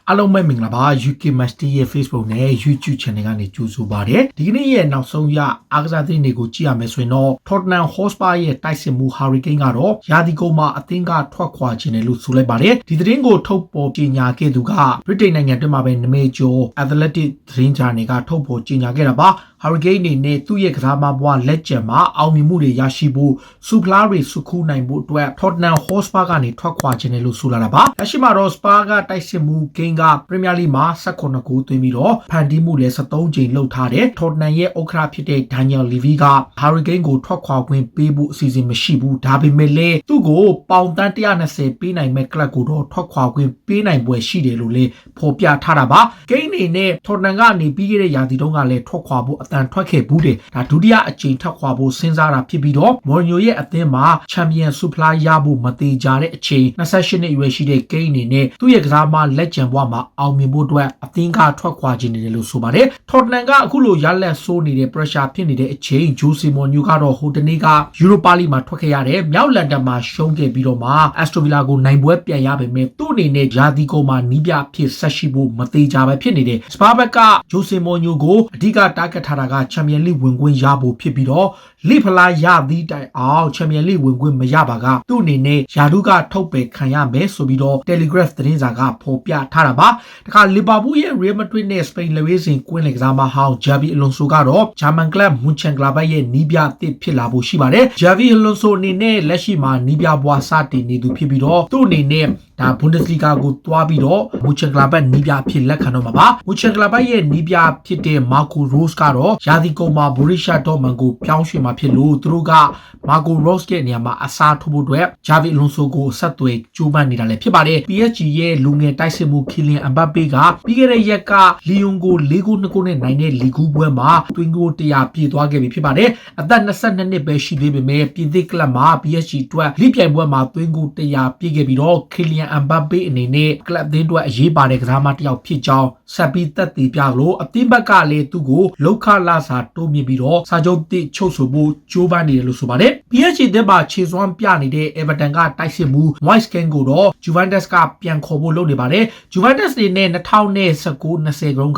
အားလုံးပဲမင်္ဂလာပါ UK Master ရဲ့ Facebook နဲ့ YouTube Channel ကနေကြိုဆိုပါရစေဒီကနေ့ရဲ့နောက်ဆုံးရအားကစားသတင်းတွေကိုကြည့်ရမယ်ဆိုရင်တော့ Tottenham Hotspur ရဲ့တိုက်စစ်မှု Hurricane ကတော့ရာသီကုန်မှာအသင်းကထွက်ခွာခြင်းတယ်လို့ဆိုလိုက်ပါတယ်ဒီသတင်းကိုထုတ်ပေါ်ကြေညာခဲ့သူက Britain နိုင်ငံအတွင်းမှာပဲနမေကျော် Athletic သတင်းဂျာနယ်ကထုတ်ပေါ်ကြေညာခဲ့တာပါ Hurricane နေနဲ့သူ့ရဲ့ကစားမဘွားလက်ကျန်မှာအောင်မြင်မှုတွေရရှိဖို့စူဖလားတွေစုခုနိုင်ဖို့အတွက် Tottenham Hotspur ကနေထွက်ခွာခြင်းတယ်လို့ဆိုလာတာပါလက်ရှိမှာတော့ Spur ကတိုက်စစ်မှု Kane က Premier League မှာ18ဂိုးသွင်းပြီးတော့ဖန်တီးမှုလည်း73ကြိမ်လှုပ်ထားတယ် Tottenham ရဲ့ဥက္ကဋ္ဌဖြစ်တဲ့ Daniel Levy က Hurricane ကိုထွက်ခွာခွင့်ပေးဖို့အစီအစဉ်မရှိဘူးဒါပေမဲ့လည်းသူ့ကိုပေါင်တန်း120ပေးနိုင်မဲ့ကလပ်ကိုတော့ထွက်ခွာခွင့်ပေးနိုင်ပွဲရှိတယ်လို့လည်းဖော်ပြထားတာပါ Kane နေနဲ့ Tottenham ကနေပြီးခဲ့တဲ့ရာသီတုန်းကလည်းထွက်ခွာဖို့အတန်ထွက်ခဲ့ဘူးတယ်ဒါဒုတိယအကြိမ်ထွက်ခွာဖို့စဉ်းစားတာဖြစ်ပြီးတော့ Mourinho ရဲ့အသင်းမှာ Champion ဆုဖလားရဖို့မသေးကြတဲ့အချိန်28နှစ်အရွယ်ရှိတဲ့ Kane အနေနဲ့သူ့ရဲ့ကစားမလက်ကျန်ဘဝမှာအောင်မြင်ဖို့အတွက်အသင်းကထွက်ခွာခြင်းနေတယ်လို့ဆိုပါတယ် Tottenham ကအခုလိုရလက်ဆိုးနေတဲ့ pressure ဖြစ်နေတဲ့အချိန် Jose Mourinho ကတော့ဟိုတနေ့က Europa League မှာထွက်ခဲ့ရတယ်မြောက်လန်ဒန်မှာရှုံးခဲ့ပြီးတော့မှ Aston Villa ကိုနိုင်ပွဲပြန်ရပေမဲ့သူ့အနေနဲ့ရာသီကုန်မှာနီးပြဖြစ်ဆက်ရှိဖို့မသေးကြပဲဖြစ်နေတယ် Spurs ဘက်က Jose Mourinho ကိုအဓိကတားကတ်ထားတာက Champions League ဝင်ခွင့်ရဖို့ဖြစ်ပြီးတော့လိဖလားရသည့်တိုင်အောင် Champions League ဝင်ခွင့်မရပါကသူ့အနေနဲ့ယာဒုကထုတ်ပယ်ခံရမယ်ဆိုပြီးတော့ Telegraph သတင်းစာကဖော်ပြထားတာပါတခါ Liverpool ရဲ့ Real Madrid နဲ့ Spain လက်ဝဲစဉ်ကွင်းလယ်ကစားမဟောင်း Xabi Alonso ကတော့ German club Mönchengladbach ရဲ့နီးပြအသစ်ဖြစ်လာဖို့ရှိပါတယ် Xabi Alonso အနေနဲ့လက်ရှိမှာနီးပြဘွားစတင်နေသူဖြစ်ပြီးတော့သူ့အနေနဲ့ဒါ Bundesliga ကိုတွားပြီးတော့ Mönchengladbach နီးပြဖြစ်လက်ခံတော့မှာပါ Mönchengladbach ရဲ့နီးပြဖြစ်တဲ့ Marco Rose ကတော့ရာသီကုန်မှာ Borussia Dortmund ကိုပြောင်းရွှေ့မှာဖြစ်လို့သူတို့က Marco Rose ရဲ့နေရာမှာအစားထိုးဖို့အတွက် Xabi Alonso ကိုဆက်သွယ်ကြိုးပမ်းနေတာလည်းဖြစ်ပါတယ် PSG ရဲ့လူငယ်တိုက်စစ်မှု Kylian Mbappe ကပြီးခဲ့တဲ့ရက်က Lyon ကို4ဂိုး2ဂိုးနဲ့နိုင်တဲ့လီဂူးပွဲမှာသွင်းဂိုး100ပြည့်သွားခဲ့ပြီဖြစ်ပါတယ်အသက်22နှစ်ပဲရှိသေးပေမဲ့ပြင်သစ်ကလပ်မှာ PSG အတွက်လိပြိုင်ပွဲမှာသွင်းဂိုး100ပြည့်ခဲ့ပြီးတော့ Kylian Mbappe အနေနဲ့ကလပ်အသင်းအတွက်အရေးပါတဲ့ကစားမတစ်ယောက်ဖြစ်ကြောင်းဆက်ပြီးသက်သေပြလို့အသင်းဘက်ကလည်းသူ့ကိုလောက်ခလာစာတိုးမြင့်ပြီးတော့စာချုပ်တစ်ချုပ်ဆိုဖို့ကြိုးပမ်းနေတယ်လို့ဆိုပါတယ် PSG တဲ့မှာခြေစွမ်းပြနေတဲ့ Everton ကတိုက်စစ်မှု Moise Kean ကိုတော့ Juventus ကပြန်ခေါ်ဖို့လုပ်နေပါတယ် Juventus တွေနဲ့2019-20 ခု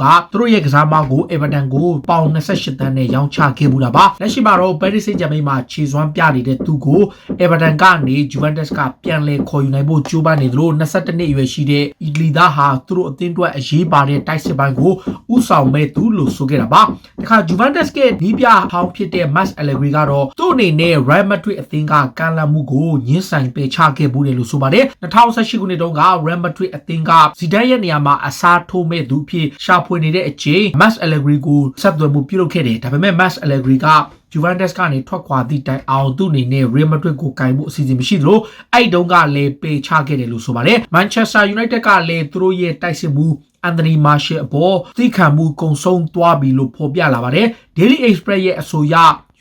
ကသူတို့ရဲ့ကစားမကို Everton ကိုပေါင်28တန်းနဲ့ရောင်းချခဲ့မှုတာပါလက်ရှိမှာတော့ Paris Saint-Germain မှာခြေစွမ်းပြနေတဲ့သူကို Everton ကနေ Juventus ကပြန်လဲခေါ်ယူနိုင်ဖို့ကြိုးပမ်းနေသလို22နှစ်အရွယ်ရှိတဲ့အီတလီသားဟာသူတို့အသင်းအတွက်အရေးပါတဲ့တိုက်စစ်ပိုင်းကိုဥဆောင်မဲ့သူလို့ဆိုခဲ့တာပါတခါ Juventus ကဒီပြဟောင်းဖြစ်တဲ့ Max Allegri ကတော့သူ့အနေနဲ့ Real Madrid အသင်းကကမ်းလှမ်းမှုကိုညှင်းဆန်ပယ်ချခဲ့ဘူးတယ်လို့ဆိုပါတယ်2018ခုနှစ်တုန်းက Real Madrid အသင်းက Zidane ရဲ့နေရာမှာအစားထိုးမဲ့သူဖြစ်ရှာဖွေနေတဲ့အချိန် Max Allegri ကိုဆက်သွယ်မှုပြုလုပ်ခဲ့တယ်ဒါပေမဲ့ Max Allegri ကJuventus ကနေထွက်ခွာသည့်တိုင်အောင်သူ့အနေနဲ့ Real Madrid ကိုကင်ဖို့အစီအစဉ်မရှိသလိုအဲ့တုန်းကလည်းပေချခဲ့တယ်လို့ဆိုပါတယ် Manchester United ကလည်းသူတို့ရဲ့တိုက်စစ်မှု Anthony Martial အပေါ်သိခံမှုကုံဆုံးသွားပြီလို့ဖော်ပြလာပါတယ် Daily Express ရဲ့အဆိုအရ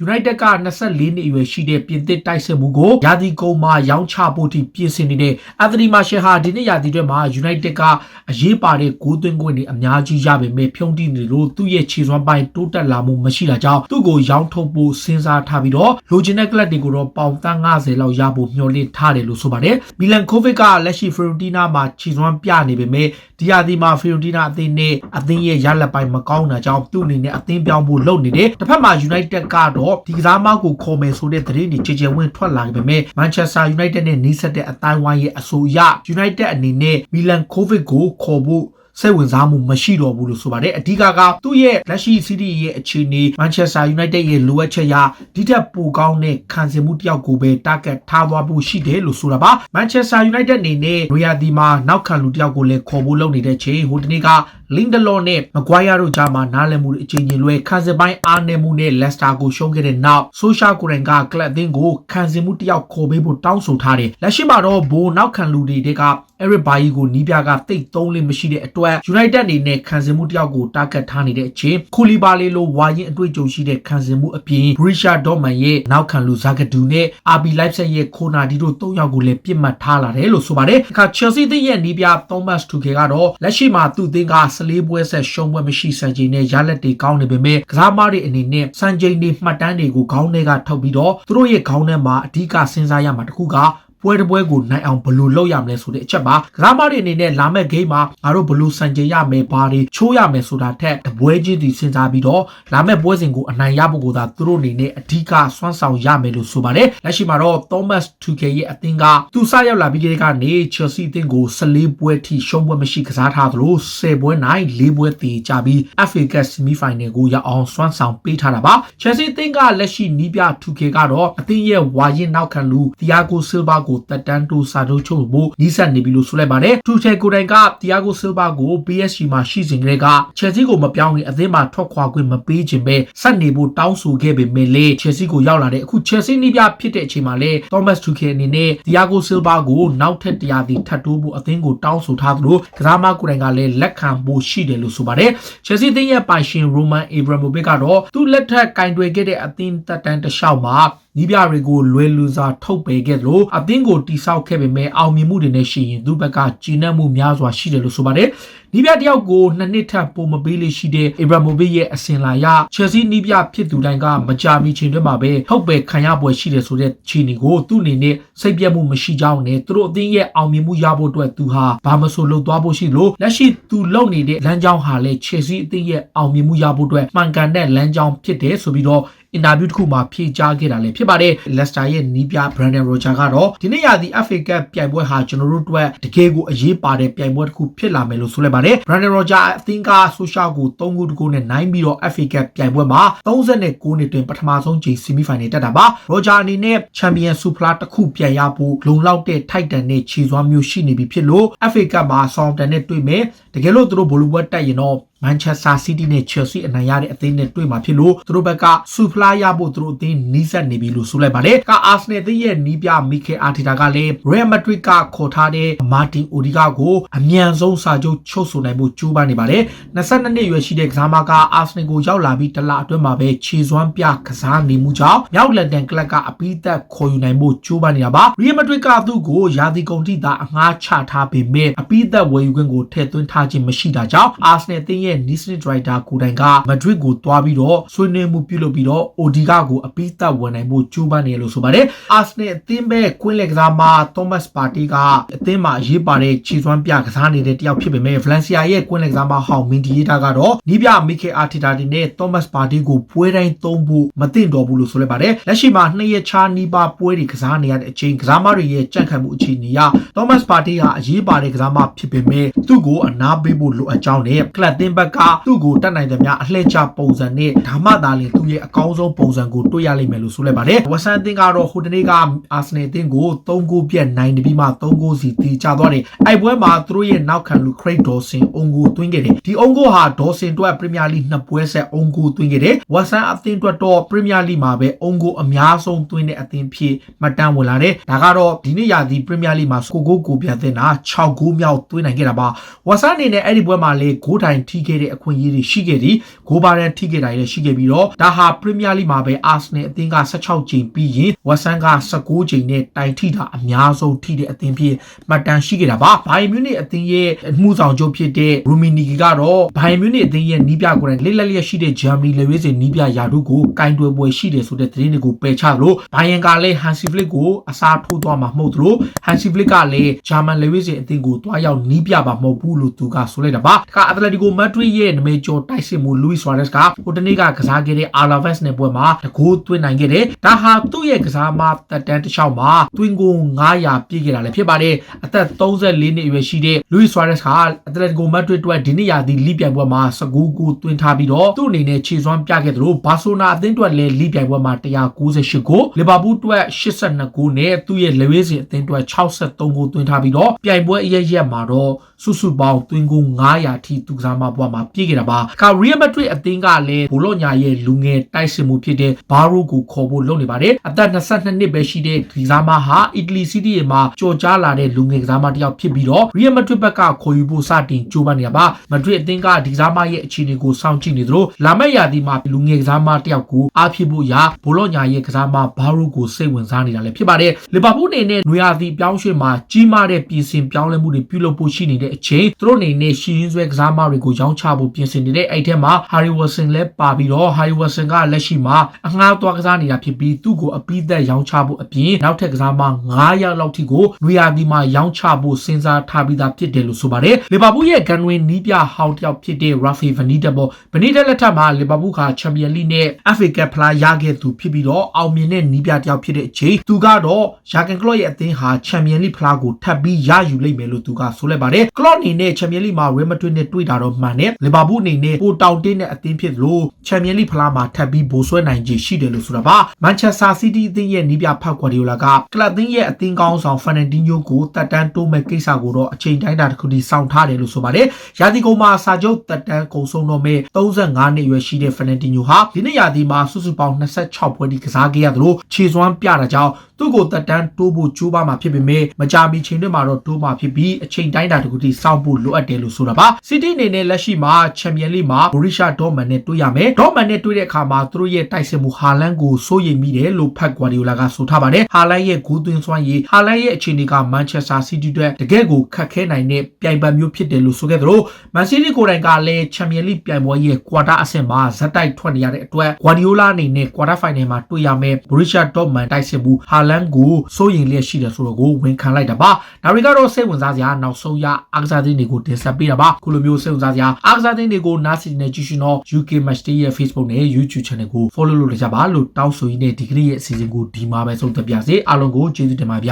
United က24နှစ်အရွယ်ရှိတဲ့ပြင်သစ်တိုက်စစ်မှုကိုရာသီကုန်မှာရောင်းချဖို့ထိပြင်ဆင်နေတဲ့ Anthony Martial ဟာဒီနေ့ရာသီတွင်းမှာ United ကအရေးပါတဲ့ဂိုးသွင်းခွင့်တွေအများကြီးရပေမဲ့ဖြုံးတိနေလို့သူ့ရဲ့ခြေစွမ်းပိုင်းတိုးတက်လာမှုမရှိတာကြောင့်သူ့ကိုရောင်းထုတ်ဖို့စဉ်းစားထားပြီးတော့လိုချင်တဲ့ကလပ်တွေကိုတော့ပေါင်50လောက်ရဖို့မျှော်လင့်ထားတယ်လို့ဆိုပါတယ် Milan Kovic ကလက်ရှိ Fiorentina မှာခြေစွမ်းပြနေပေမဲ့ဒီရာသီမှာ Fiorentina အသင်းနဲ့အသင်းရဲ့ရလက်ပိုင်းမကောင်းတာကြောင့်သူ့အနေနဲ့အသင်းပြောင်းဖို့လုပ်နေတယ်တစ်ဖက်မှာ United ကတော့ဒီကစားမကိုခေါ်မယ်ဆိုတဲ့သတင်းတွေကြေဝင်းထွက်လာပေမဲ့ Manchester United နဲ့နှီးစပ်တဲ့အတိုင်းဝိုင်းရဲ့အဆိုအရ United အနေနဲ့ Milan Kovic ကိုခေါ်ဖို့စိတ်ဝင်စားမှုမရှိတော့ဘူးလို့ဆိုပါတယ်အဓိကကသူ့ရဲ့လက်ရှိ City ရဲ့အခြေအနေ Manchester United ရဲ့လိုအပ်ချက်ရဒီထက်ပိုကောင်းတဲ့ခံစားမှုတစ်ယောက်ကိုပဲ target ထားသွားဖို့ရှိတယ်လို့ဆိုတာပါ Manchester United အနေနဲ့ Real ဒီမှာနောက်ခံလူတစ်ယောက်ကိုလည်းခေါ်ဖို့လုပ်နေတဲ့ချိန်ဟိုတနေ့က Lindelof နဲ့ Maguire တို့ကြားမှာနားလည်မှုအချင်းချင်းလွဲခံစားပိုင်းအားနည်းမှုနဲ့ Leicester ကိုရှုံးခဲ့တဲ့နောက် Solskjaer ကိုယ်တိုင်ကကလပ်အသင်းကိုခံစားမှုတစ်ယောက်ခေါ်ပေးဖို့တောင်းဆိုထားတယ်လက်ရှိမှာတော့ဘိုးနောက်ခံလူတွေက Eric Bailly ကိုနီးပြကတိတ်သုံးလေးမရှိတဲ့အတွက် United အနေနဲ့ခံစားမှုတစ်ယောက်ကို target ထားနေတဲ့အချိန် Koulibaly လိုဝါရင်အတွေ့အကြုံရှိတဲ့ခံစားမှုအပြင် Borussia Dortmund ရဲ့နောက်ခံလူ Zagadou နဲ့ RB Leipzig ရဲ့ Konate တို့၃ယောက်ကိုလည်းပြစ်မှတ်ထားလာတယ်လို့ဆိုပါတယ်အခါ Chelsea အသင်းရဲ့နီးပြ Thomas Tuchel ကတော့လက်ရှိမှာသူ့အသင်းက14ပွဲဆက်ရှုံးပွဲမရှိစံချိန်နဲ့ရလက်တွေကောင်းနေပေမဲ့ကစားမတွေအနေနဲ့စံချိန်တွေမှတ်တမ်းတွေကိုခေါင်းထဲကထုတ်ပြီးတော့သူတို့ရဲ့ခေါင်းထဲမှာအဓိကစဉ်းစားရမှာတစ်ခုက ပွဲတစ်ပွဲကိုနိုင်အောင်ဘယ်လိုလုပ်ရမလဲဆိုတဲ့အချက်ပါကစားသမားတွေအနေနဲ့လာမဲ့ဂိမ်းမှာငါတို့ဘယ်လိုစံချိန်ရမယ်ဘာတွေချိုးရမယ်ဆိုတာထက်တပွဲချင်းစီစဉ်းစားပြီးတော့လာမဲ့ပွဲစဉ်ကိုအနိုင်ရဖို့ကိုသာသူတို့အနေနဲ့အဓိကစွမ်းဆောင်ရမယ်လို့ဆိုပါတယ်လက်ရှိမှာတော့ Thomas Tuchel ရဲ့အသင်းကသူစရောက်လာပြီးကလေးကနေ Chelsea အသင်းကို14ပွဲထိရှုံးပွဲမရှိကစားထားသလို10ပွဲနိုင်4ပွဲတည်ကြပြီး FA Cup Semi Final ကိုရအောင်စွမ်းဆောင်ပေးထားတာပါ Chelsea အသင်းကလက်ရှိနီးပြ Tuchel ကတော့အသင်းရဲ့ဝါရင်နောက်ခံလူ Thiago Silva ကိုတက်တန်းတိုးစာချုပ်ချုပ်ဖို့နီးစပ်နေပြီလို့ဆိုလိုက်ပါတယ် Tuchel ကိုယ်တိုင်က Thiago Silva ကို PSG မှာရှိစဉ်ကလေးက Chelsea ကိုမပြောင်းရင်အသင်းမှာထွက်ခွာခွင့်မပေးခြင်းပဲဆက်နေဖို့တောင်းဆိုခဲ့ပေမဲ့လေ Chelsea ကိုရောက်လာတဲ့အခု Chelsea နီးပြဖြစ်တဲ့အချိန်မှာလေ Thomas Tuchel အနေနဲ့ Thiago Silva ကိုနောက်ထပ်တရားစီထပ်တိုးဖို့အသင်းကိုတောင်းဆိုထားသလိုကစားသမားကိုယ်တိုင်ကလည်းလက်ခံဖို့ရှိတယ်လို့ဆိုပါတယ် Chelsea အသင်းရဲ့ပိုင်ရှင် Roman Abramovich ကတော့သူ့လက်ထက်ကင်တွယ်ခဲ့တဲ့အသင်းတက်တန်းတစ်လျှောက်မှာနီးပြတွေကိုလွယ်လူစွာထုတ်ပယ်ခဲ့သလိုအသင်းကိုတိဆောက်ခဲ့ပေမဲ့အောင်မြင်မှုတွေနဲ့ရှိရင်သူ့ဘက်ကကျဉ်းနှံ့မှုများစွာရှိတယ်လို့ဆိုပါတယ်နီးပြတယောက်ကို2နှစ်ထပ်ပိုမပေးလို့ရှိတဲ့ Abramovich ရဲ့အစဉ်လာရ Chelsea နီးပြဖြစ်သူတိုင်းကမကြာမီချိန်တွင်မှာပဲထုတ်ပယ်ခံရပွဲရှိတယ်ဆိုတဲ့ခြေနေကိုသူ့အနေနဲ့စိတ်ပြတ်မှုမရှိကြောင်းနဲ့သူတို့အသင်းရဲ့အောင်မြင်မှုရဖို့အတွက်သူဟာဘာမဆိုလုပ်သွားဖို့ရှိလို့လက်ရှိသူလုပ်နေတဲ့လမ်းကြောင်းဟာလည်း Chelsea အသင်းရဲ့အောင်မြင်မှုရဖို့အတွက်မှန်ကန်တဲ့လမ်းကြောင်းဖြစ်တယ်ဆိုပြီးတော့အင်တာဗျူးတစ်ခုမှာဖြေကြားခဲ့တာလည်းဖြစ်ပါတယ်လက်စတာရဲ့နီးပြ Brendan Rodgers ကတော့ဒီနေ့ရာသီ FA Cup ပြိုင်ပွဲဟာကျွန်တော်တို့အတွက်တကယ်ကိုအရေးပါတဲ့ပြိုင်ပွဲတစ်ခုဖြစ်လာမယ်လို့ဆိုလိုက်ပါတယ် Brendan Rodgers အသင်းကဆိုရှယ်ကို3ဂိုးတကူနဲ့နိုင်ပြီးတော့ FA Cup ပြိုင်ပွဲမှာ39နှစ်တွင်ပထမဆုံးချိန် Semi Final တက်တာပါ Rodgers အနေနဲ့ Champion Super တစ်ခုပြန်ရဖို့လုံလောက်တဲ့ထိုက်တန်တဲ့ခြေစွမ်းမျိုးရှိနေပြီဖြစ်လို့ FA Cup မှာ Southampton နဲ့တွေ့မယ်တကယ်လို့သူတို့ဘိုလ်ပွဲတက်ရင်တော့ Manchester City နဲ့ Chelsea အနိုင်ရတဲ့အသင်းနဲ့တွေ့မှာဖြစ်လို့သူတို့ဘက်ကဆူဖလာရဖို့သူတို့အသင်းနီးစပ်နေပြီလို့ဆိုလိုက်ပါတယ်က Arsenal အသင်းရဲ့နီးပြ Mikel Arteta ကလည်း Real Madrid ကခေါ်ထားတဲ့ Martin Odegaard ကိုအမြန်ဆုံးစာချုပ်ချုပ်ဆိုနိုင်ဖို့ကြိုးပမ်းနေပါတယ်22နှစ်အရွယ်ရှိတဲ့ကစားသမားက Arsenal ကိုရောက်လာပြီးတလအတွင်းမှာပဲခြေစွမ်းပြကစားနေမှုကြောင့်မြောက်လန်ဒန်ကလပ်ကအပိသက်ခေါ်ယူနိုင်ဖို့ကြိုးပမ်းနေတာပါ Real Madrid ကသူ့ကိုရာသီကုန်ထိသာအငှားချထားပေမဲ့အပိသက်ဝယ်ယူခွင့်ကိုထည့်သွင်းထားခြင်းမရှိတာကြောင့် Arsenal အသင်းရဲ့ Nissan Driver ကိုတိုင်က Madrid ကိုတွားပြီးတော့ဆွေးနွေးမှုပြုလုပ်ပြီးတော့ Odegaard ကိုအပိသက်ဝင်နိုင်ဖို့ကြိုးပမ်းနေလို့ဆိုပါတယ် Arsenal အသင်းပဲကွင်းလက်ကစားမှာ Thomas Partey ကအသင်းမှာရေးပါတဲ့ခြေစွမ်းပြကစားနေတဲ့တယောက်ဖြစ်ပေမဲ့ Valencia ရဲ့ကွင်းလက်ကစားမှာဟောင်း Mendieta ကတော့နီးပြ Mikel Arteta နဲ့ Thomas Partey ကိုပွဲတိုင်းသုံးဖို့မသင့်တော်ဘူးလို့ဆိုလိုက်ပါတယ်လက်ရှိမှာ2ရက်ခြားနီးပါးပွဲတွေကစားနေရတဲ့အချိန်ကစားမတွေရဲ့ကြန့်ခိုင်မှုအခြေအနေအရ Thomas Partey ဟာအရေးပါတဲ့ကစားမဖြစ်ပေမဲ့သူ့ကိုအနားပေးဖို့လိုအပ်ကြောင်းနဲ့ကလပ်သင်းဘက်ကသူ့ကိုတတ်နိုင်တဲ့များအလှည့်ချပုံစံနဲ့ဒါမှသာလျှင်သူ့ရဲ့အကောင်းဆုံးပုံစံကိုတွေ့ရလိမ့်မယ်လို့ဆိုလိုက်ပါတယ်ဝက်ဆန်အသင်းကတော့ဟိုတနေ့ကအာဆင်နယ်အသင်းကို3ဂိုးပြတ်နိုင်ပြီးမှ3ဂိုးစီတီချသွားတယ်အဲ့ပွဲမှာသူတို့ရဲ့နောက်ခံလူ Craig Dawson အုံဂိုသွင်းခဲ့တယ်ဒီအုံဂိုဟာ Dawson အတွက် Premier League 2ပွဲဆက်အုံဂိုသွင်းခဲ့တယ်ဝက်ဆန်အသင်းအတွက်တော့ Premier League မှာပဲအုံဂိုအများဆုံးသွင်းတဲ့အသင်းဖြစ်မှတ်တမ်းဝင်လာတယ်ဒါကတော့ဒီနေ့ရာသီ Premier League မှာ9ဂိုးကိုပြန်သွင်းတာ6ဂိုးမြောက်သွင်းနိုင်ခဲ့တာပါဝက်ဆန်အနေနဲ့အဲ့ဒီပွဲမှာလေဂိုးတိုင်ထိခဲ့တဲ့အခွင့်အရေးတွေရှိခဲ့သည်ဂိုးပါရန်ထိခဲ့တာလည်းရှိခဲ့ပြီးတော့ဒါဟာ Premier League မှာပဲ Arsenal အသင်းက16ချိန်ပြီးရင် West Ham က19ချိန်နဲ့တိုင်ထိတာအများဆုံးထိတဲ့အသင်းဖြစ်မှတ်တမ်းရှိခဲ့တာပါ Bayern Munich အသင်းရဲ့အမှုဆောင်ချုပ်ဖြစ်တဲ့ Rummenigge ကတော့ Bayern Munich အသင်းရဲ့နီးပြကိုယ်တိုင်လက်လက်လျက်ရှိတဲ့ Germany လက်ဝဲစဉ်နီးပြယာတို့ကိုကင်တွယ်ပွဲရှိတယ်ဆိုတဲ့သတင်းတွေကိုပယ်ချလို့ Bayern ကလည်း Hansi Flick ကိုအစားထိုးသွားမှာမဟုတ်သလို Hansi Flick ကလည်း German လက်ဝဲစဉ်အသင်းကိုတွားရောက်နီးပြပါမဟုတ်ဘူးလို့သူကဆိုလိုက်တာပါက Atletico Madrid ရဲ့နမိတ်ကျော်တိုက်စစ်မှု Luis Suarez ကဟိုတနေ့ကကစားခဲ့တဲ့ Alaves နဲ့ပွဲမှာတကိုးသွင်းနိုင်ခဲ့တယ်ဒါဟာသူ့ရဲ့ကစားမတက်တန်းတစ်လျှောက်မှာသွင်းကို900ပြည့်ခဲ့တာလည်းဖြစ်ပါတယ်အသက်34နှစ်အရွယ်ရှိတဲ့ Luis Suarez က Atletico Madrid အတွက်ဒီနေ့ရာသီလိပြိုင်ပွဲမှာ19ဂိုးသွင်းထားပြီးတော့သူ့အနေနဲ့ခြေစွမ်းပြခဲ့တယ်လို့ Barcelona အသင်းအတွက်လည်းလိပြိုင်ပွဲမှာ198ဂိုး Liverpool အတွက်82ဂိုးနဲ့သူ့ရဲ့လက်ဝဲစဉ်အသင်းအတွက်63ဂိုးသွင်းထားပြီးတော့ပြိုင်ပွဲအရက်မှာတော့စုစုပေါင်းသွင်းကို900ထိသူကစားမဘွားမှာပြည့်ခဲ့တာပါခါ Real Madrid အသင်းကလည်းဘိုလော့ညာရဲ့လူငယ်တိုက်စစ်မှုဖြစ်တဲ့ Barro ကိုခေါ်ဖို့လုပ်နေပါတယ်အသက်22နှစ်ပဲရှိတဲ့ဒီကစားမဟာအီတလီစီးတီးမှာကြော်ကြားလာတဲ့လူငယ်ကစားမတစ်ယောက်ဖြစ်ပြီးတော့ Real Madrid ဘက်ကခေါ်ယူဖို့စတင်ကြိုးပမ်းနေတာပါ Madrid အသင်းကဒီကစားမရဲ့အခြေအနေကိုစောင့်ကြည့်နေသလိုလာမယ့်ရာသီမှာလူငယ်ကစားမတစ်ယောက်ကိုအားဖြစ်ဖို့ရာဘိုလော့ညာရဲ့ကစားမ Barro ကိုစိတ်ဝင်စားနေတာလည်းဖြစ်ပါတယ်လီဗာပူးအနေနဲ့နွေရာသီပြောင်းရွှေ့မှာကြီးမားတဲ့ပြင်ဆင်ပြောင်းလဲမှုတွေပြုလုပ်ဖို့ရှိနေတဲ့အချိန်သူတို့အနေနဲ့ရှီရင်းဆွဲကစားမတွေကိုရောင်းချဖို့ပြင်ဆင်နေတဲ့အဲ့ထက်မှာ Harry Harry Wilson လဲပါပြီးတော့ Harry Wilson ကလက်ရှိမှာအငှားသွားကစားနေတာဖြစ်ပြီးသူ့ကိုအပိသက်ရောင်းချဖို့အပြင်နောက်ထပ်ကစားမ9ယောက်လောက်ထိကိုလူရဒီမှာရောင်းချဖို့စဉ်းစားထားပြီးသားဖြစ်တယ်လို့ဆိုပါတယ်လီဗာပူးရဲ့ကန်ဝင်နီးပြဟောင်းတယောက်ဖြစ်တဲ့ Rafi Benitez ပေါ် Benitez လက်ထက်မှာလီဗာပူးကချန်ပီယံလိနဲ့ FA Cup ဖလားရခဲ့သူဖြစ်ပြီးတော့အောင်မြင်တဲ့နီးပြတယောက်ဖြစ်တဲ့အချိန်သူကတော့ယာဂန်ကလော့ရဲ့အသင်းဟာချန်ပီယံလိဖလားကိုထပ်ပြီးရယူလိမ့်မယ်လို့သူကဆိုလိုက်ပါတယ်ကလော့အနေနဲ့ချန်ပီယံလိမှာ Real Madrid နဲ့တွေ့တာတော့မှန်တယ်လီဗာပူးအနေနဲ့ပိုတောင်တင်းတဲ့အသင်းဖြစ်လို့ချန်ပီယံလိဖလားမှာထပ်ပြီးဘိုးဆွဲနိုင်ခြေရှိတယ်လို့ဆိုတာပါ Manchester City အသင်းရဲ့နီးပြဖောက်ကွာဒီယိုလာကကလပ်အသင်းရဲ့အသင်းကောင်းဆောင် Fernandinho ကိုတက်တန်းတိုးမဲ့ကိစ္စကိုတော့အချိန်တိုင်းတာတစ်ခုထိစောင့်ထားတယ်လို့ဆိုပါတယ်ရာသီကုန်မှာစာချုပ်တက်တန်းကုန်ဆုံးတော့မဲ့35နှစ်အရွယ်ရှိတဲ့ Fernandinho ဟာဒီနေ့ရာသီမှာစုစုပေါင်း26ပွဲထိကစားခဲ့ရသလိုခြေစွမ်းပြတာကြောင့်သူ့ကိုတက်တန်းတိုးဖို့ကြိုးပမ်းမှာဖြစ်ပေမဲ့မကြာမီချိန်တွေမှာတော့တိုးမှာဖြစ်ပြီးအချိန်တိုင်းတာတစ်ခုထိစောင့်ဖို့လိုအပ်တယ်လို့ဆိုတာပါ City အနေနဲ့လက်ရှိမှာ Champions League မှာ Borussia Dortmund နဲ့တွေ့ရမယ် Dortmund နဲ့တွေ့တဲ့အခါမှာသူတို့ရဲ့တိုက်စစ်မှုဟာလန်ကိုစိုးရိမ်မိတယ်လို့ဖတ်ကွာဒီယိုလာကဆိုထားပါတယ်ဟာလန်ရဲ့ဂိုးသွင်းစွမ်းရည်ဟာလန်ရဲ့အခြေအနေက Manchester City အတွက်တကယ့်ကိုခက်ခဲနိုင်တဲ့ပြိုင်ပွဲမျိုးဖြစ်တယ်လို့ဆိုခဲ့သလို Man City ကိုယ်တိုင်ကလည်း Champions League ပြိုင်ပွဲရဲ့ quarter အဆင့်မှာဇက်တိုက်ထွက်နေရတဲ့အတွက် Guardiola အနေနဲ့ quarter final မှာတွေ့ရမယ် Borussia Dortmund တိုက်စစ်မှုဟာလန်ကိုစိုးရိမ်လျက်ရှိတယ်ဆိုတော့ကိုဝန်ခံလိုက်တာပါဒါတွေကတော့စိတ်ဝင်စားစရာနောက်ဆုံးရအားကစားသတင်းတွေကိုတင်ဆက်ပေးတာပါခုလိုမျိုးစိတ်ဝင်စားစရာအားကစားသတင်းတွေကိုနားဆင်နေကြည့်ရှင်တော့ UK Matchday ရဲ့ Facebook နဲ့ YouTube Channel ကို follow လုပ်ကြပါလို့တောင်းဆိုရင်းနဲ့ဒီကနေ့ရဲ့အစီအစဉ်ကိုဒီမှာပဲဆုံးသက်ပါစေအားလုံးကိုကျေးဇူးတင်ပါဗျ